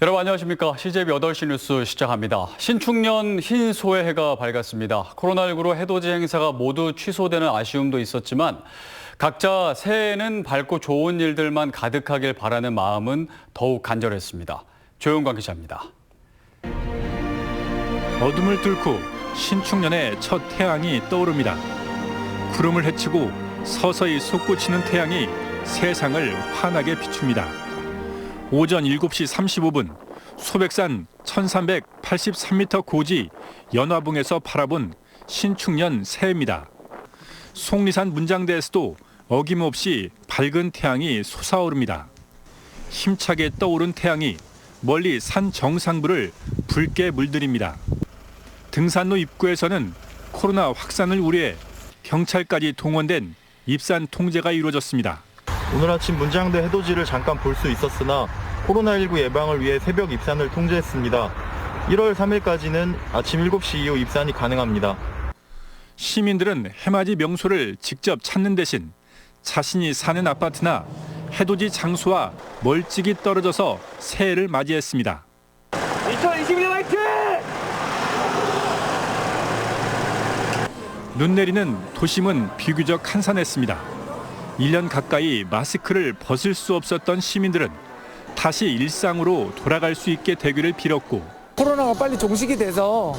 여러분 안녕하십니까. CJB 8시 뉴스 시작합니다. 신축년 흰소의 해가 밝았습니다. 코로나19로 해돋이 행사가 모두 취소되는 아쉬움도 있었지만 각자 새해에는 밝고 좋은 일들만 가득하길 바라는 마음은 더욱 간절했습니다. 조용관 기자입니다. 어둠을 뚫고 신축년의 첫 태양이 떠오릅니다. 구름을 헤치고 서서히 솟구치는 태양이 세상을 환하게 비춥니다. 오전 7시 35분 소백산 1383m 고지 연화봉에서 바라본 신축년 새해입니다. 속리산 문장대에서도 어김없이 밝은 태양이 솟아오릅니다. 힘차게 떠오른 태양이 멀리 산 정상부를 붉게 물들입니다. 등산로 입구에서는 코로나 확산을 우려해 경찰까지 동원된 입산 통제가 이루어졌습니다. 오늘 아침 문장대 해돋이를 잠깐 볼 수 있었으나 코로나19 예방을 위해 새벽 입산을 통제했습니다. 1월 3일까지는 아침 7시 이후 입산이 가능합니다. 시민들은 해맞이 명소를 직접 찾는 대신 자신이 사는 아파트나 해돋이 장소와 멀찍이 떨어져서 새해를 맞이했습니다. 2021 화이팅! 눈 내리는 도심은 비교적 한산했습니다. 1년 가까이 마스크를 벗을 수 없었던 시민들은 다시 일상으로 돌아갈 수 있게 되기를 빌었고 코로나가 빨리 종식이 돼서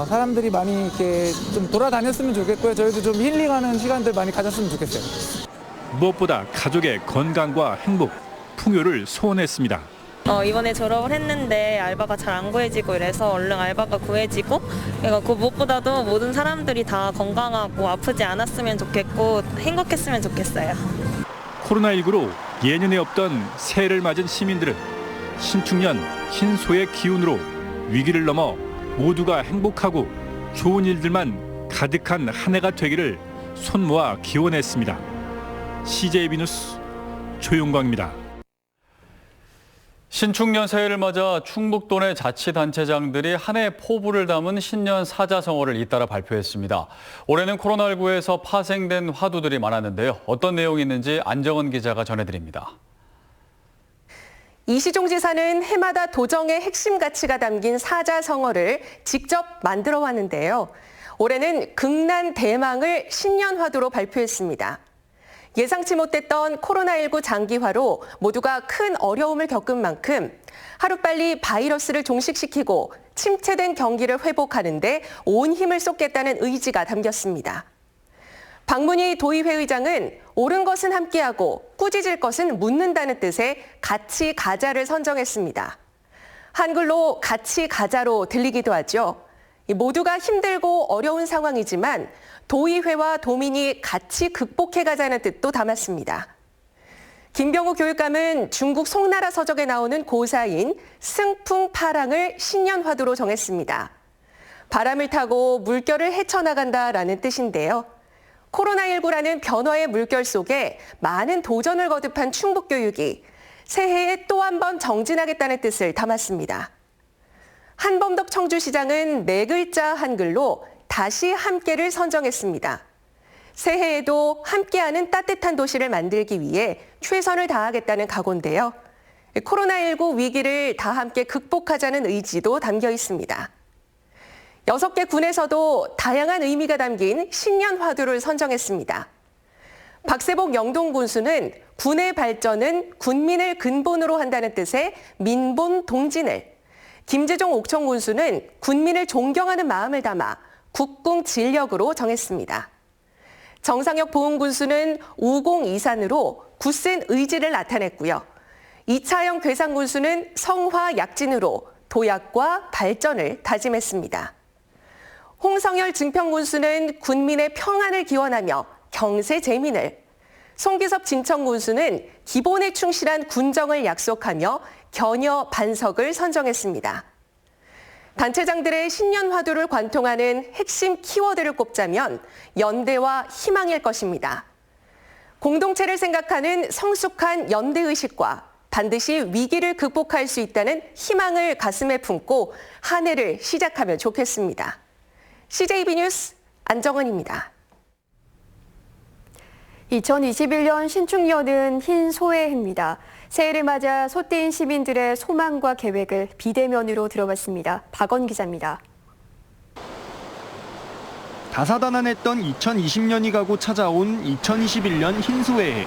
사람들이 많이 이렇게 좀 돌아다녔으면 좋겠고요. 저희도 좀 힐링하는 시간들 많이 가졌으면 좋겠어요. 무엇보다 가족의 건강과 행복, 풍요를 소원했습니다. 이번에 졸업을 했는데 알바가 잘 안 구해지고 이래서 얼른 알바가 구해지고 그러니까 그 무엇보다도 모든 사람들이 다 건강하고 아프지 않았으면 좋겠고 행복했으면 좋겠어요. 코로나19로 예년에 없던 새해를 맞은 시민들은 신축년 흰소의 기운으로 위기를 넘어 모두가 행복하고 좋은 일들만 가득한 한 해가 되기를 손모아 기원했습니다. CJB 뉴스 조용광입니다. 신축년 새해를 맞아 충북도 내 자치단체장들이 한 해 포부를 담은 신년 사자성어를 잇따라 발표했습니다. 올해는 코로나19에서 파생된 화두들이 많았는데요. 어떤 내용이 있는지 안정은 기자가 전해드립니다. 이시종 지사는 해마다 도정의 핵심 가치가 담긴 사자성어를 직접 만들어 왔는데요. 올해는 극난 대망을 신년 화두로 발표했습니다. 예상치 못했던 코로나19 장기화로 모두가 큰 어려움을 겪은 만큼 하루빨리 바이러스를 종식시키고 침체된 경기를 회복하는 데 온 힘을 쏟겠다는 의지가 담겼습니다. 박문희 도의회 의장은 옳은 것은 함께하고 꾸짖을 것은 묻는다는 뜻의 같이 가자를 선정했습니다. 한글로 같이 가자로 들리기도 하죠. 모두가 힘들고 어려운 상황이지만 도의회와 도민이 같이 극복해가자는 뜻도 담았습니다. 김병우 교육감은 중국 송나라 서적에 나오는 고사인 승풍파랑을 신년 화두로 정했습니다. 바람을 타고 물결을 헤쳐나간다라는 뜻인데요. 코로나19라는 변화의 물결 속에 많은 도전을 거듭한 충북교육이 새해에 또 한 번 정진하겠다는 뜻을 담았습니다. 한범덕 청주시장은 4글자 한글로 다시 함께를 선정했습니다. 새해에도 함께하는 따뜻한 도시를 만들기 위해 최선을 다하겠다는 각오인데요. 코로나19 위기를 다 함께 극복하자는 의지도 담겨 있습니다. 6개 군에서도 다양한 의미가 담긴 신년 화두를 선정했습니다. 박세복 영동 군수는 군의 발전은 군민을 근본으로 한다는 뜻의 민본 동진을, 김재종 옥천 군수는 군민을 존경하는 마음을 담아 국궁 진력으로 정했습니다. 정상혁 보훈 군수는 우공이산으로 굳센 의지를 나타냈고요. 이차영 괴산 군수는 성화 약진으로 도약과 발전을 다짐했습니다. 홍성열 증평 군수는 군민의 평안을 기원하며 경세 재민을, 송기섭 진천 군수는 기본에 충실한 군정을 약속하며 견여 반석을 선정했습니다. 단체장들의 신년 화두를 관통하는 핵심 키워드를 꼽자면 연대와 희망일 것입니다. 공동체를 생각하는 성숙한 연대의식과 반드시 위기를 극복할 수 있다는 희망을 가슴에 품고 한 해를 시작하면 좋겠습니다. CJB 뉴스 안정은입니다. 2021년 신축년은 흰소의 해입니다. 새해를 맞아 소띠인 시민들의 소망과 계획을 비대면으로 들어봤습니다. 박원 기자입니다. 다사다난했던 2020년이 가고 찾아온 2021년 흰소해에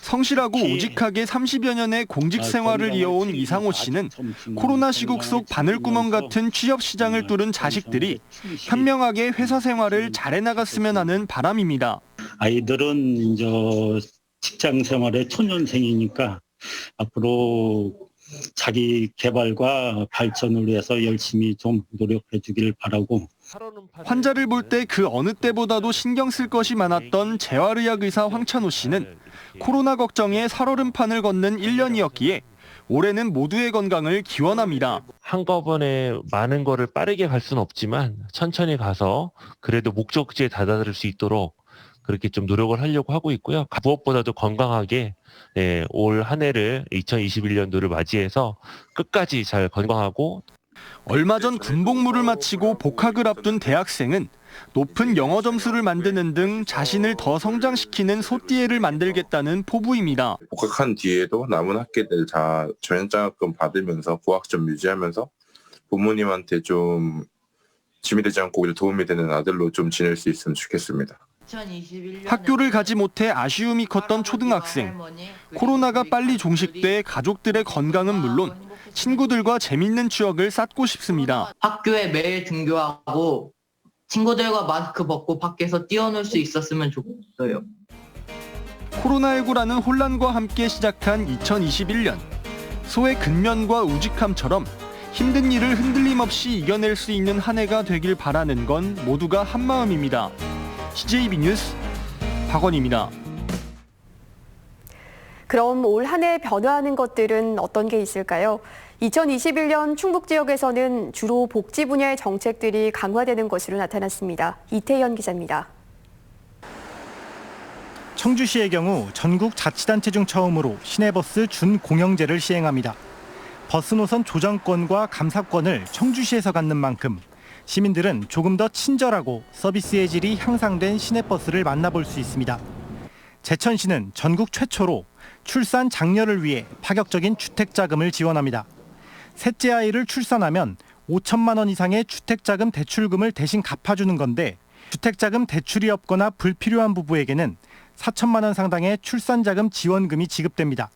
성실하고 오직하게 30여 년의 공직 생활을 이어온 이상호 씨는 코로나 시국 속 바늘구멍 같은 취업 시장을 뚫은 자식들이 현명하게 회사 생활을 잘해 나갔으면 하는 바람입니다. 아이들은 이제 직장 생활의 초년생이니까 앞으로 자기 개발과 발전을 위해서 열심히 좀 노력해 주길 바라고. 환자를 볼 때 그 어느 때보다도 신경 쓸 것이 많았던 재활의학 의사 황찬호 씨는 코로나 걱정에 살얼음판을 걷는 1년이었기에 올해는 모두의 건강을 기원합니다. 한꺼번에 많은 거를 빠르게 갈 수는 없지만 천천히 가서 그래도 목적지에 다다를 수 있도록 그렇게 좀 노력을 하려고 하고 있고요. 무엇보다도 건강하게 올 한 해를 2021년도를 맞이해서 끝까지 잘 건강하고. 얼마 전 군복무를 마치고 복학을 앞둔 대학생은 높은 영어 점수를 만드는 등 자신을 더 성장시키는 소띠에를 만들겠다는 포부입니다. 복학한 뒤에도 남은 학기들 다 전형장학금 받으면서 고학점 유지하면서 부모님한테 좀 짐이 되지 않고 오히려 도움이 되는 아들로 좀 지낼 수 있으면 좋겠습니다. 학교를 가지 못해 아쉬움이 컸던 초등학생. 코로나가 빨리 종식돼 가족들의 건강은 물론 친구들과 재밌는 추억을 쌓고 싶습니다. 학교에 매일 등교하고 친구들과 마스크 벗고 밖에서 뛰어놀 수 있었으면 좋겠어요. 코로나19라는 혼란과 함께 시작한 2021년. 소의 근면과 우직함처럼 힘든 일을 흔들림 없이 이겨낼 수 있는 한 해가 되길 바라는 건 모두가 한마음입니다. CJB 뉴스 박원입니다. 그럼 올 한 해 변화하는 것들은 어떤 게 있을까요? 2021년 충북 지역에서는 주로 복지 분야의 정책들이 강화되는 것으로 나타났습니다. 이태현 기자입니다. 청주시의 경우 전국 자치단체 중 처음으로 시내버스 준공영제를 시행합니다. 버스 노선 조정권과 감사권을 청주시에서 갖는 만큼 시민들은 조금 더 친절하고 서비스의 질이 향상된 시내버스를 만나볼 수 있습니다. 제천시는 전국 최초로 출산 장려를 위해 파격적인 주택자금을 지원합니다. 셋째 아이를 출산하면 5천만 원 이상의 주택자금 대출금을 대신 갚아주는 건데 주택자금 대출이 없거나 불필요한 부부에게는 4천만 원 상당의 출산자금 지원금이 지급됩니다.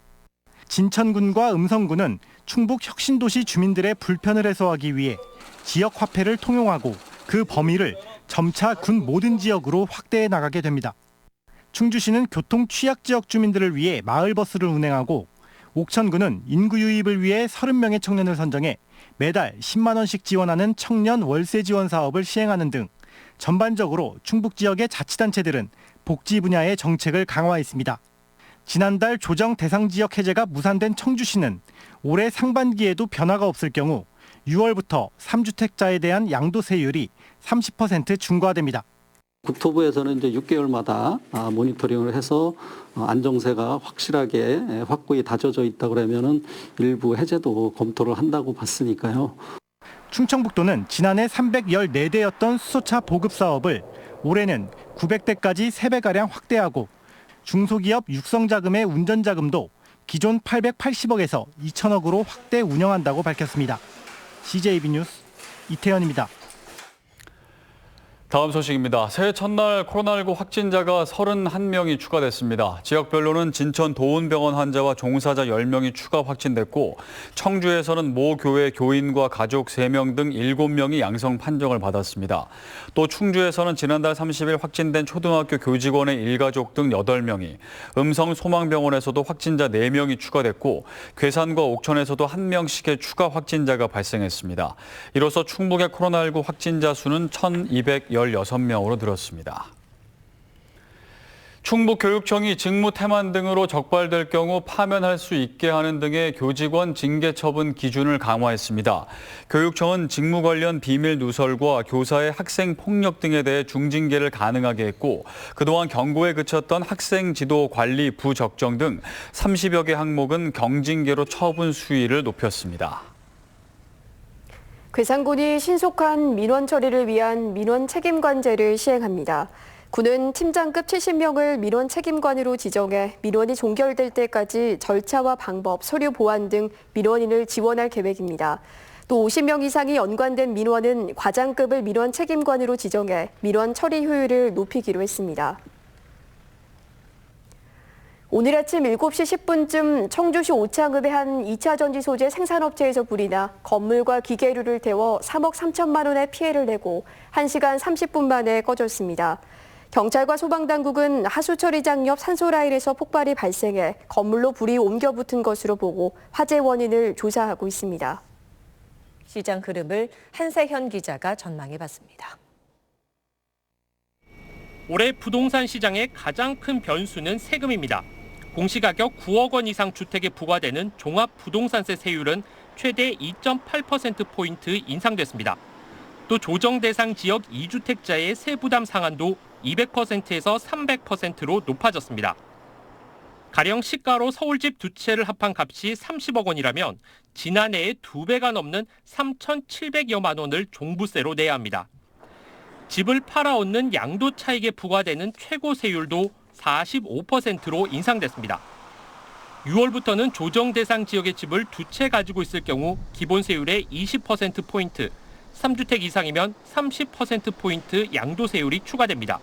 진천군과 음성군은 충북 혁신도시 주민들의 불편을 해소하기 위해 지역 화폐를 통용하고 그 범위를 점차 군 모든 지역으로 확대해 나가게 됩니다. 충주시는 교통 취약 지역 주민들을 위해 마을버스를 운행하고 옥천군은 인구 유입을 위해 30명의 청년을 선정해 매달 10만 원씩 지원하는 청년 월세 지원 사업을 시행하는 등 전반적으로 충북 지역의 자치단체들은 복지 분야의 정책을 강화했습니다. 지난달 조정 대상 지역 해제가 무산된 청주시는 올해 상반기에도 변화가 없을 경우 6월부터 3주택자에 대한 양도세율이 30% 중과됩니다. 국토부에서는 이제 6개월마다 모니터링을 해서 안정세가 확실하게 확고히 다져져 있다 그러면은 일부 해제도 검토를 한다고 봤으니까요. 충청북도는 지난해 314대였던 수소차 보급 사업을 올해는 900대까지 3배가량 확대하고 중소기업 육성자금의 운전자금도 기존 880억에서 2천억으로 확대 운영한다고 밝혔습니다. CJB 뉴스 이태현입니다. 다음 소식입니다. 새해 첫날 코로나19 확진자가 31명이 추가됐습니다. 지역별로는 진천 도훈병원 환자와 종사자 10명이 추가 확진됐고 청주에서는 모 교회 교인과 가족 3명 등 7명이 양성 판정을 받았습니다. 또 충주에서는 지난달 30일 확진된 초등학교 교직원의 일가족 등 8명이, 음성 소망병원에서도 확진자 4명이 추가됐고 괴산과 옥천에서도 1명씩의 추가 확진자가 발생했습니다. 이로써 충북의 코로나19 확진자 수는 1,216명으로 늘었습니다. 충북교육청이 직무 태만 등으로 적발될 경우 파면할 수 있게 하는 등의 교직원 징계 처분 기준을 강화했습니다. 교육청은 직무 관련 비밀 누설과 교사의 학생 폭력 등에 대해 중징계를 가능하게 했고 그동안 경고에 그쳤던 학생 지도 관리 부적정 등 30여 개 항목은 경징계로 처분 수위를 높였습니다. 괴산군이 신속한 민원 처리를 위한 민원 책임관제를 시행합니다. 군은 팀장급 70명을 민원 책임관으로 지정해 민원이 종결될 때까지 절차와 방법, 서류 보완 등 민원인을 지원할 계획입니다. 또 50명 이상이 연관된 민원은 과장급을 민원 책임관으로 지정해 민원 처리 효율을 높이기로 했습니다. 오늘 아침 7시 10분쯤 청주시 오창읍의 한 2차 전지 소재 생산업체에서 불이 나 건물과 기계류를 태워 3억 3천만 원의 피해를 내고 1시간 30분 만에 꺼졌습니다. 경찰과 소방당국은 하수처리장 옆 산소라인에서 폭발이 발생해 건물로 불이 옮겨 붙은 것으로 보고 화재 원인을 조사하고 있습니다. 시장 흐름을 한세현 기자가 전망해봤습니다. 올해 부동산 시장의 가장 큰 변수는 세금입니다. 공시가격 9억 원 이상 주택에 부과되는 종합부동산세 세율은 최대 2.8%포인트 인상됐습니다. 또 조정 대상 지역 2주택자의 세부담 상한도 200%에서 300%로 높아졌습니다. 가령 시가로 서울집 두 채를 합한 값이 30억 원이라면 지난해의 2배가 넘는 3,700여만 원을 종부세로 내야 합니다. 집을 팔아 얻는 양도 차익에 부과되는 최고 세율도 45%로 인상됐습니다. 6월부터는 조정 대상 지역의 집을 두 채 가지고 있을 경우 기본 세율의 20%포인트, 3주택 이상이면 30%포인트 양도세율이 추가됩니다.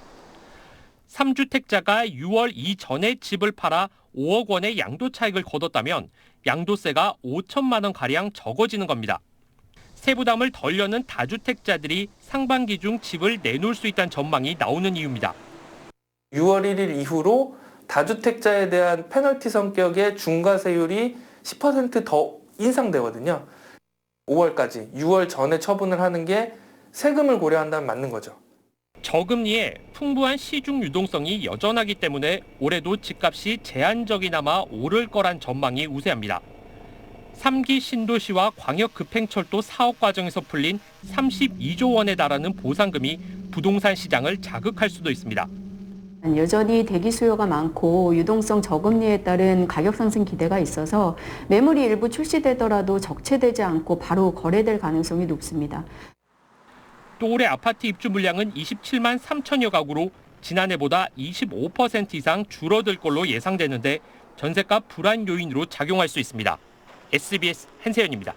3주택자가 6월 이전에 집을 팔아 5억 원의 양도 차익을 거뒀다면 양도세가 5천만 원가량 적어지는 겁니다. 세부담을 덜 여는 다주택자들이 상반기 중 집을 내놓을 수 있다는 전망이 나오는 이유입니다. 6월 1일 이후로 다주택자에 대한 페널티 성격의 중과세율이 10% 더 인상되거든요. 5월까지, 6월 전에 처분을 하는 게 세금을 고려한다면 맞는 거죠. 저금리에 풍부한 시중 유동성이 여전하기 때문에 올해도 집값이 제한적이나마 오를 거란 전망이 우세합니다. 3기 신도시와 광역급행철도 사업 과정에서 풀린 32조 원에 달하는 보상금이 부동산 시장을 자극할 수도 있습니다. 여전히 대기 수요가 많고 유동성 저금리에 따른 가격 상승 기대가 있어서 매물이 일부 출시되더라도 적체되지 않고 바로 거래될 가능성이 높습니다. 또 올해 아파트 입주 물량은 27만 3천여 가구로 지난해보다 25% 이상 줄어들 걸로 예상되는데 전세가 불안 요인으로 작용할 수 있습니다. SBS 한세현입니다.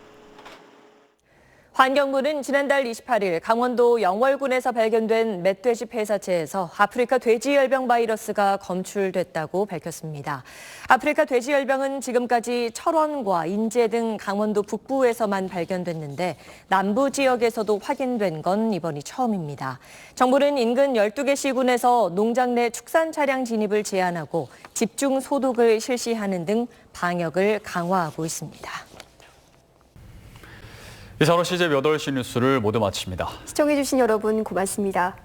환경부는 지난달 28일 강원도 영월군에서 발견된 멧돼지 폐사체에서 아프리카 돼지열병 바이러스가 검출됐다고 밝혔습니다. 아프리카 돼지열병은 지금까지 철원과 인제 등 강원도 북부에서만 발견됐는데 남부 지역에서도 확인된 건 이번이 처음입니다. 정부는 인근 12개 시군에서 농장 내 축산 차량 진입을 제한하고 집중 소독을 실시하는 등 방역을 강화하고 있습니다. 이상으로 CJ 8시 뉴스를 모두 마칩니다. 시청해주신 여러분 고맙습니다.